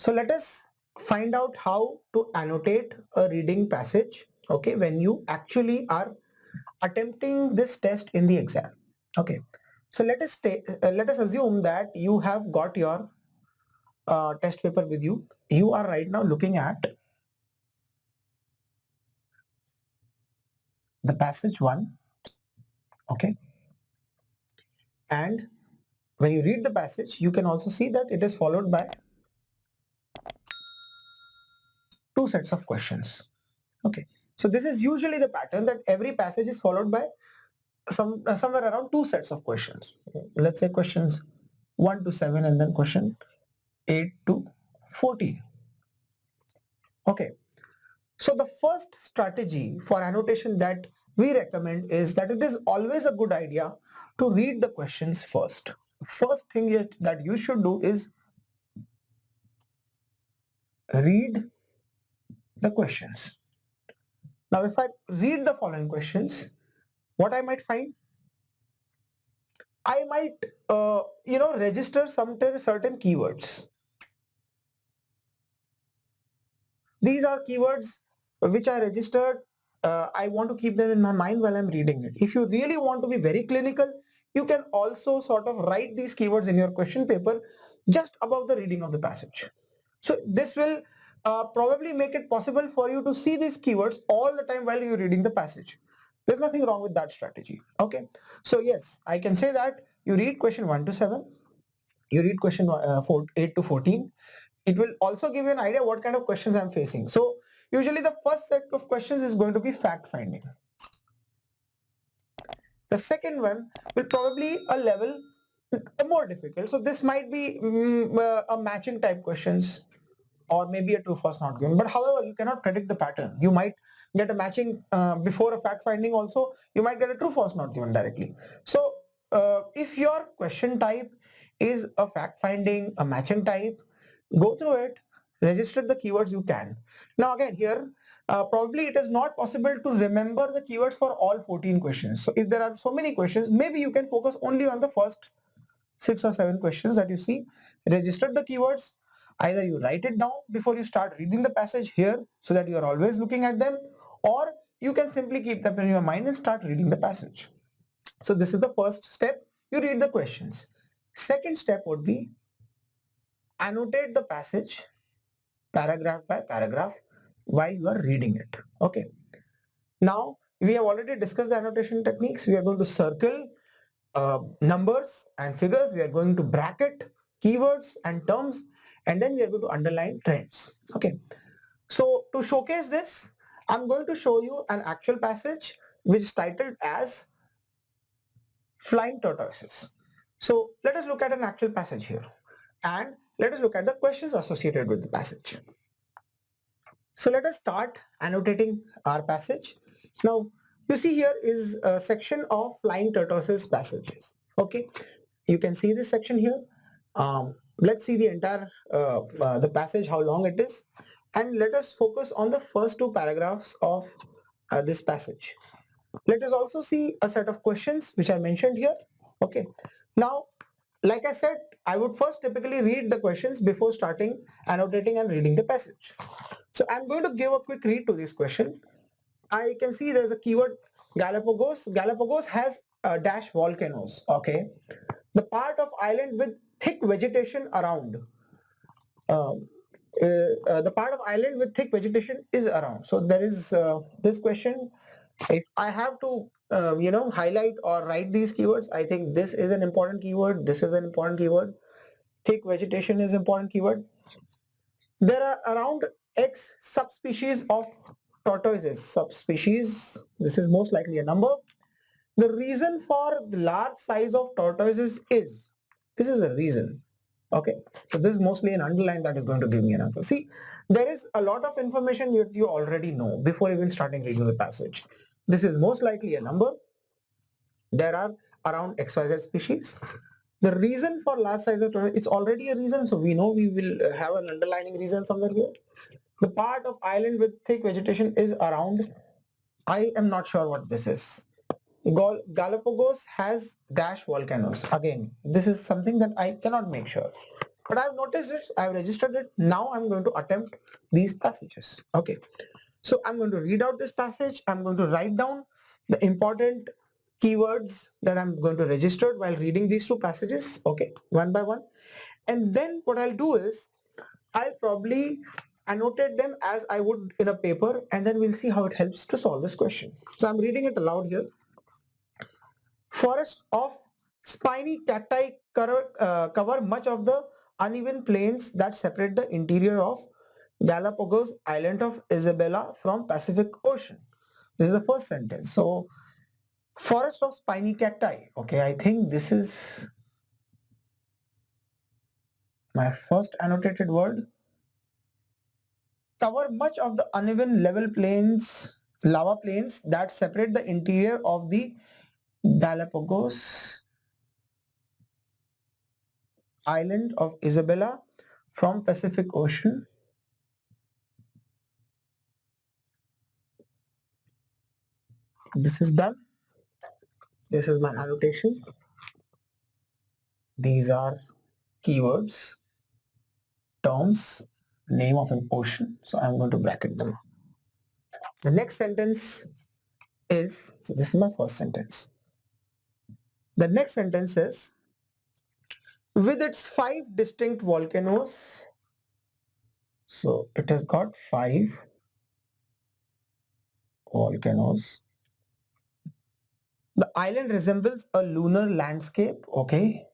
So let us find out how to annotate a reading passage, okay, when you actually are attempting this test in the exam. Okay, so let us assume that you have got your test paper with you. You are right now looking at the passage 1, okay, and when you read the passage you can also see that it is followed by two sets of questions. Okay, so this is usually the pattern, that every passage is followed by somewhere around two sets of questions. Okay, let's say questions 1 to 7 and then question 8 to 14. Okay, so the first strategy for annotation that we recommend is that it is always a good idea to read the questions first. First thing that you should do is read the questions. Now if I read the following questions, what I might find, I might register some certain keywords. These are keywords which I registered. I want to keep them in my mind while I'm reading it. If you really want to be very clinical, you can also sort of write these keywords in your question paper just above the reading of the passage. So this will probably make it possible for you to see these keywords all the time while you're reading the passage. There's nothing wrong with that strategy. Okay, so yes, I can say that you read question 1 to 7, you read question 8 to 14. It will also give you an idea what kind of questions I'm facing. So usually the first set of questions is going to be fact finding. The second one will probably a level more difficult. So this might be a matching type questions, or maybe a true false not given. But however, you cannot predict the pattern. You might get a matching before a fact finding also. You might get a true false not given directly. So if your question type is a fact finding, a matching type, go through it, register the keywords you can. Now again here, probably it is not possible to remember the keywords for all 14 questions. So if there are so many questions, maybe you can focus only on the first 6 or 7 questions that you see. Register the keywords. Either you write it down before you start reading the passage here so that you are always looking at them, or you can simply keep them in your mind and start reading the passage. So this is the first step. You read the questions. Second step would be annotate the passage paragraph by paragraph while you are reading it. Okay. Now we have already discussed the annotation techniques. We are going to circle numbers and figures. We are going to bracket keywords and terms, and then we are going to underline trends. Okay. So to showcase this, I'm going to show you an actual passage which is titled as Flying Tortoises. So let us look at an actual passage here, and let us look at the questions associated with the passage. So let us start annotating our passage. Now you see here is a section of Flying Tortoises passages. Okay, you can see this section here. Let's see the entire the passage, how long it is, and let us focus on the first two paragraphs of this passage. Let us also see a set of questions which I mentioned here. Okay, now like I said, I would first typically read the questions before starting annotating and reading the passage. So I'm going to give a quick read to this question. I can see there's a keyword Galapagos. Galapagos has dash volcanoes. Okay, the part of island with thick vegetation around. The part of island with thick vegetation is around. So there is this question. If I have to highlight or write these keywords, I think this is an important keyword, this is an important keyword, thick vegetation is important keyword. There are around X subspecies of tortoises. Subspecies, this is most likely a number. The reason for the large size of tortoises is, this is a reason. Okay, so this is mostly an underline that is going to give me an answer. See, there is a lot of information you already know before even starting reading the passage. This is most likely a number. There are around XYZ species. The reason for large size of tortoise, it's already a reason, so we know we will have an underlining reason somewhere here. The part of island with thick vegetation is around. I am not sure what this is. Galapagos has dash volcanoes. Again, this is something that I cannot make sure. But I've noticed it, I've registered it. Now I'm going to attempt these passages. Okay. So I'm going to read out this passage. I'm going to write down the important keywords that I'm going to register while reading these two passages. Okay, one by one. And then what I'll do is I'll probably annotate them as I would in a paper, and then we'll see how it helps to solve this question. So I'm reading it aloud here. Forests of spiny cacti cover much of the uneven plains that separate the interior of Galapagos Island of Isabella from Pacific Ocean. This is the first sentence. So, forest of spiny cacti. Okay, I think this is my first annotated word. Cover much of the uneven level plains, lava plains that separate the interior of the Galapagos Island of Isabella from Pacific Ocean. This is done. This is my annotation. These are keywords, terms, name of an ocean. So I'm going to bracket them. The next sentence is, so this is my first sentence. The next sentence is, with its 5 distinct volcanoes, so it has got 5 volcanoes. The island resembles a lunar landscape. Okay,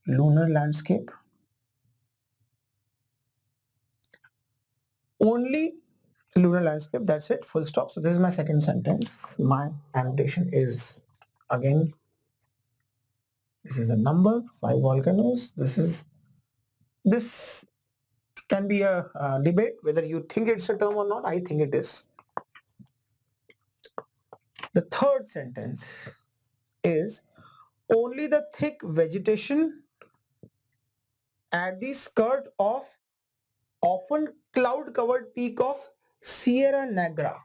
lunar landscape. Only lunar landscape, that's it, full stop. So this is my second sentence. My annotation is, again, this is a number, 5 volcanoes. This can be a debate whether you think it's a term or not. I think it is. The third sentence is, only the thick vegetation at the skirt of often cloud covered peak of Sierra Negra.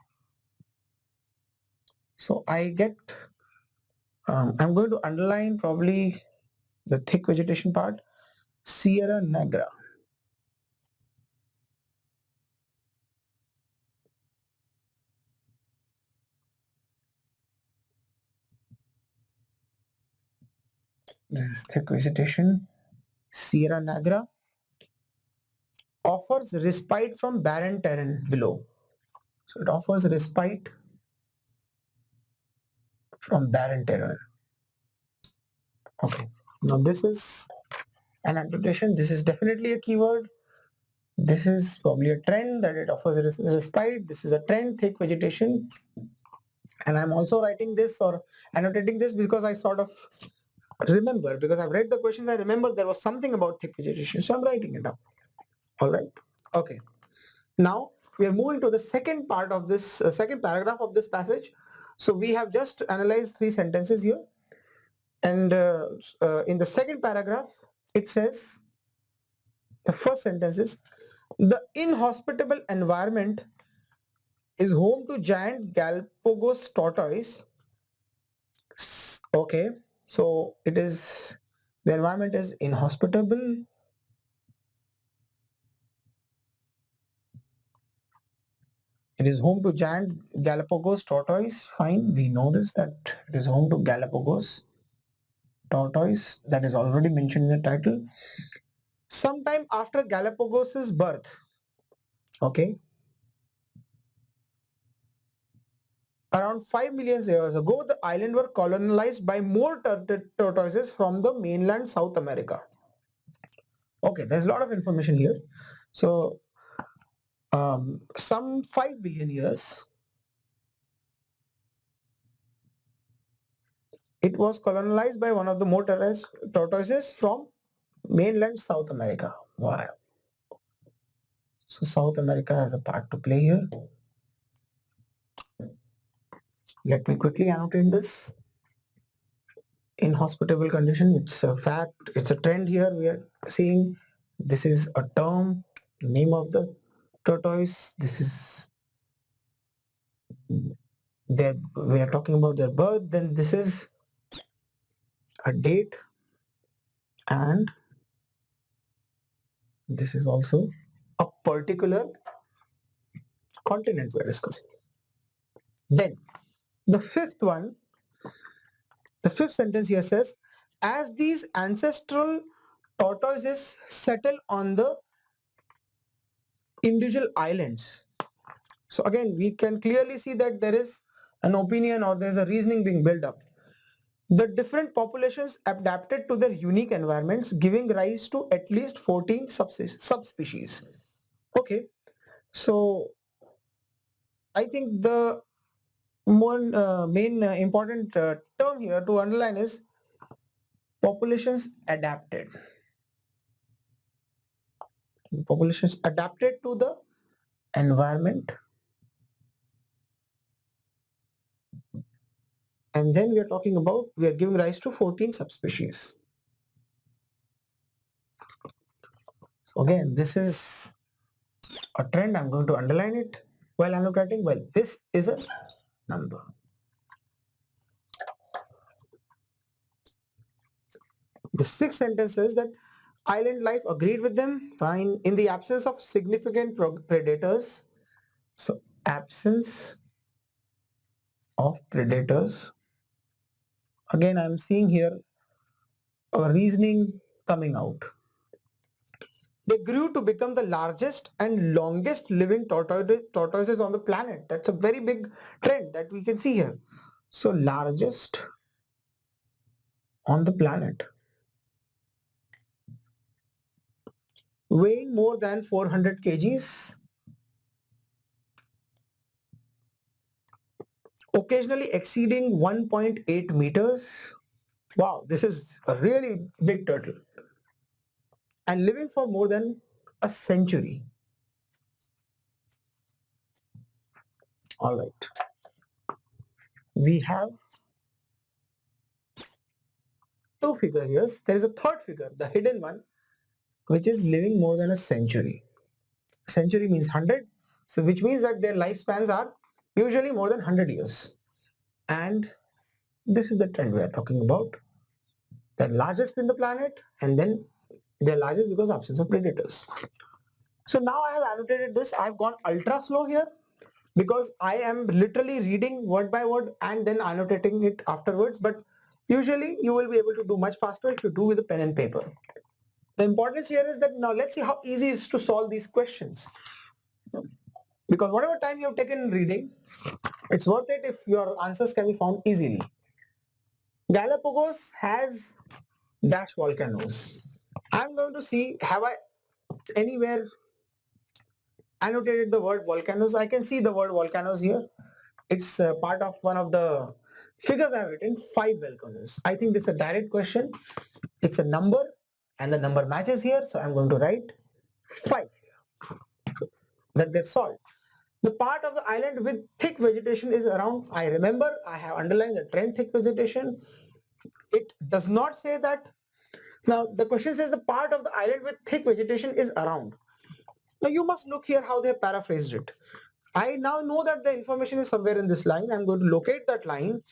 So I get, I'm going to underline probably the thick vegetation part, Sierra Negra. This is thick vegetation. Sierra Negra offers respite from barren terrain below. So it offers respite from barren terrain. Okay. Now this is an annotation. This is definitely a keyword. This is probably a trend that it offers respite. This is a trend, thick vegetation. And I'm also writing this or annotating this because I sort of remember, because I've read the questions, I remember there was something about thick vegetation. So I'm writing it up. All right. Okay. Now we are moving to the second part of this, second paragraph of this passage. So we have just analyzed 3 sentences here. And in the second paragraph, it says, the first sentence is, the inhospitable environment is home to giant Galapagos tortoise. Okay, so it is, the environment is inhospitable. It is home to giant Galapagos tortoise. Fine, we know this, that it is home to Galapagos tortoise, that is already mentioned in the title. Sometime after Galapagos's birth, okay, around 5 million years ago, the island were colonized by more tortoises from the mainland South America. Okay, there's a lot of information here. So, some 5 billion years, it was colonized by one of the more tortoises from mainland South America. Wow. So South America has a part to play here. Let me quickly annotate this. Inhospitable condition, it's a fact, it's a trend here we are seeing. This is a term, name of the tortoise. This is their, we are talking about their birth. Then this is a date, and This is also a particular continent we are discussing. Then the fifth one, the fifth sentence here says, as these ancestral tortoises settle on the individual islands. So again, we can clearly see that there is an opinion or there's a reasoning being built up. The different populations adapted to their unique environments, giving rise to at least 14 subspecies. Okay, so I think the main important term here to underline is populations adapted. Populations adapted to the environment, and then we are talking about we are giving rise to 14 subspecies. So again, this is a trend. I'm going to underline it while annotating. Well, this is a number. The sixth sentence says that island life agreed with them. Fine. In the absence of significant predators. So absence of predators. Again, I'm seeing here a reasoning coming out. They grew to become the largest and longest living tortoises on the planet. That's a very big trend that we can see here. So largest on the planet, weighing more than 400 kgs, occasionally exceeding 1.8 meters. Wow, this is a really big turtle. And living for more than a century. All right. We have two figures here. There is a third figure, the hidden one, which is living more than a century. Century means 100, so which means that their lifespans are usually more than 100 years. And this is the trend we are talking about. They're largest in the planet, and then they're largest because of absence of predators. So now I have annotated this. I've gone ultra slow here because I am literally reading word by word and then annotating it afterwards, but usually you will be able to do much faster if you do with a pen and paper. The importance here is that now let's see how easy it is to solve these questions. Because whatever time you have taken in reading, it's worth it if your answers can be found easily. Galapagos has dash volcanoes. I'm going to see, have I anywhere annotated the word volcanoes? I can see the word volcanoes here. It's part of one of the figures I've written, 5 volcanoes. I think it's a direct question. It's a number and the number matches here. So I'm going to write 5 here. That gets solved. The part of the island with thick vegetation is around, I remember I have underlined the trend thick vegetation. It does not say that. Now the question says the part of the island with thick vegetation is around. Now you must look here how they have paraphrased it. I now know that the information is somewhere in this line. I'm going to locate that line.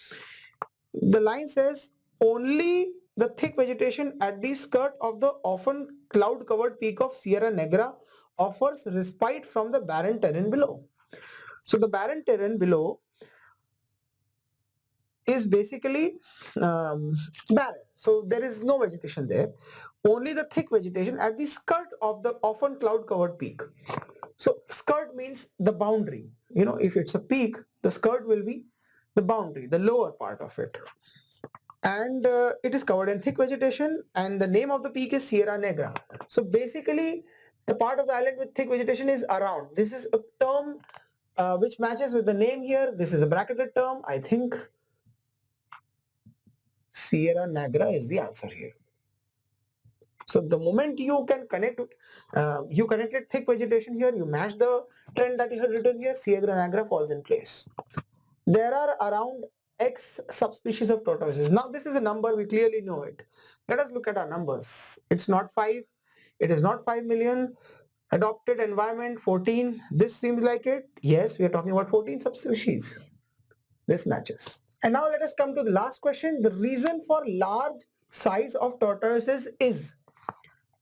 The line says only the thick vegetation at the skirt of the often cloud covered peak of Sierra Negra offers respite from the barren terrain below. So the barren terrain below is basically barren. So there is no vegetation there. Only the thick vegetation at the skirt of the often cloud covered peak. So skirt means the boundary. You know, if it's a peak, the skirt will be the boundary, the lower part of it. And it is covered in thick vegetation, and the name of the peak is Sierra Negra. So basically the part of the island with thick vegetation is around. This is a term which matches with the name here. This is a bracketed term. I think Sierra Negra is the answer here. So the moment you can connect, you connected thick vegetation here, you match the trend that you have written here, Sierra Negra falls in place. There are around X subspecies of tortoises. Now this is a number, we clearly know it. Let us look at our numbers. It's not 5, it is not 5 million. Adopted environment 14, this seems like it. Yes, we are talking about 14 subspecies. This matches. And now let us come to the last question. The reason for large size of tortoises is,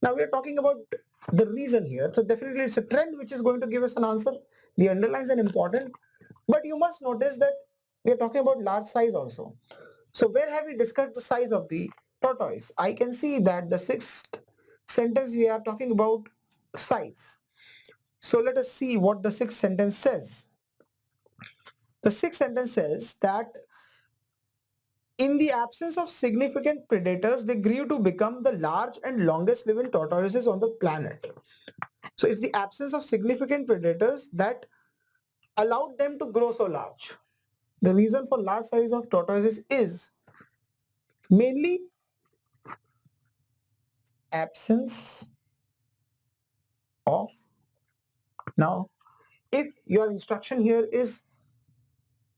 now we are talking about the reason here. So definitely it's a trend which is going to give us an answer. The underlines are important, but you must notice that we are talking about large size also. So where have we discussed the size of the tortoise? I can see that the sixth sentence we are talking about size. So let us see what the sixth sentence says. The sixth sentence says that in the absence of significant predators, they grew to become the large and longest living tortoises on the planet. So it's the absence of significant predators that allowed them to grow so large. The reason for large size of tortoises is mainly absence of. Now, if your instruction here is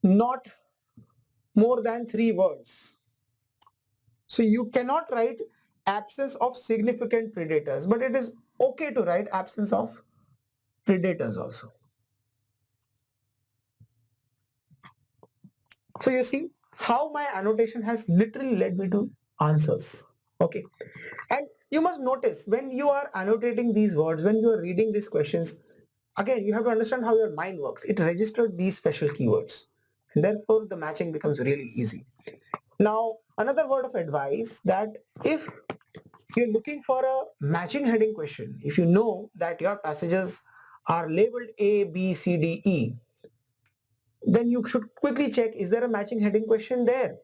not more than 3 words, so you cannot write absence of significant predators, but it is okay to write absence of predators also. So you see how my annotation has literally led me to answers. Okay, and you must notice when you are annotating these words, when you are reading these questions, again you have to understand how your mind works. It registered these special keywords, and therefore the matching becomes really easy. Now another word of advice, that if you're looking for a matching heading question, if you know that your passages are labeled A, B, C, D, E, then you should quickly check, is there a matching heading question there?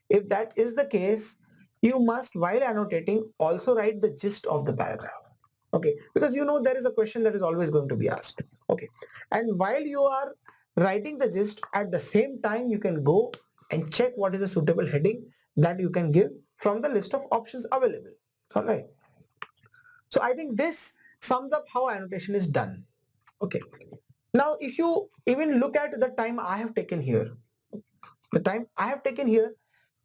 If that is the case, you must, while annotating, also write the gist of the paragraph. Okay, because you know there is a question that is always going to be asked. Okay, and while you are writing the gist, at the same time you can go and check what is a suitable heading that you can give from the list of options available. All right. So I think this sums up how annotation is done. Okay. Now, if you even look at the time I have taken here, the time I have taken here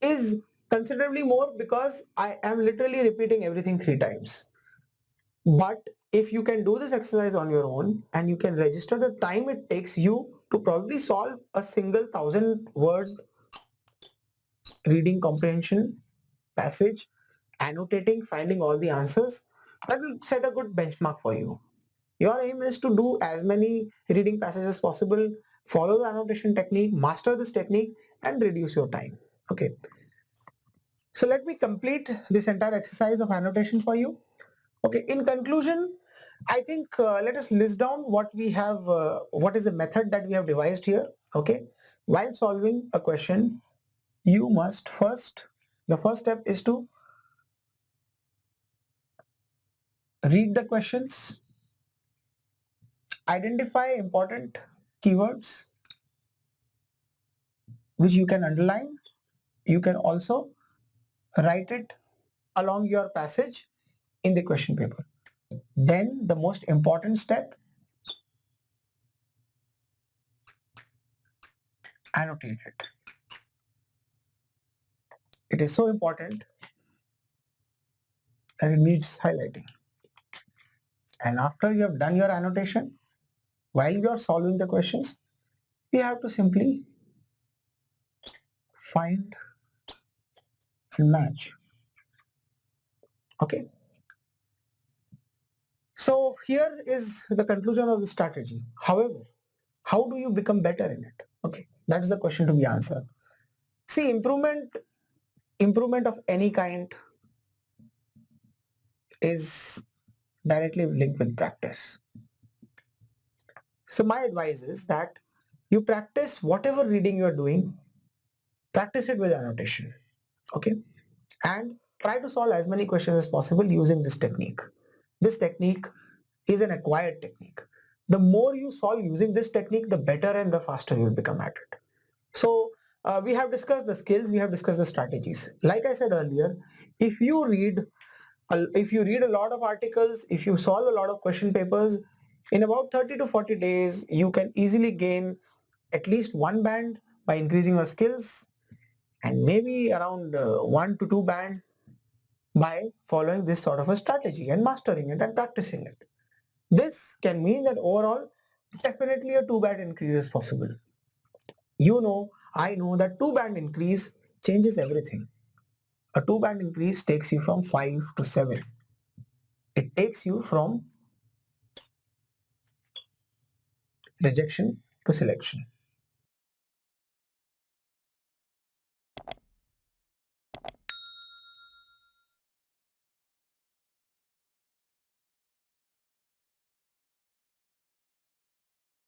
is considerably more because I am literally repeating everything 3 times. But if you can do this exercise on your own and you can register the time it takes you to probably solve a single 1,000 word reading comprehension passage, annotating, finding all the answers, that will set a good benchmark for you. Your aim is to do as many reading passages as possible, follow the annotation technique, master this technique, and reduce your time. Okay. So let me complete this entire exercise of annotation for you. Okay. In conclusion, I think let us list down what we have, what is the method that we have devised here. Okay. While solving a question, you must first, the first step is to read the questions, identify important keywords which you can underline. You can also write it along your passage in the question paper. Then the most important step, annotate it. It is so important that it needs highlighting. And after you have done your annotation, while you are solving the questions, you have to simply find and match. Okay. So here is the conclusion of the strategy. However, how do you become better in it? Okay, that is the question to be answered. See, improvement of any kind is directly linked with practice. So my advice is that you practice whatever reading you are doing, practice it with annotation. Okay, and try to solve as many questions as possible using this technique. This technique is an acquired technique. The more you solve using this technique, the better and the faster you will become at it. So we have discussed the skills, we have discussed the strategies. Like I said earlier, if you read a lot of articles, if you solve a lot of question papers, in about 30 to 40 days, you can easily gain at least 1 band by increasing your skills, and maybe around 1 to 2 band by following this sort of a strategy and mastering it and practicing it. This can mean that overall, definitely a 2 band increase is possible. You know, I know that 2 band increase changes everything. A 2 band increase takes you from 5 to 7. It takes you from rejection to selection.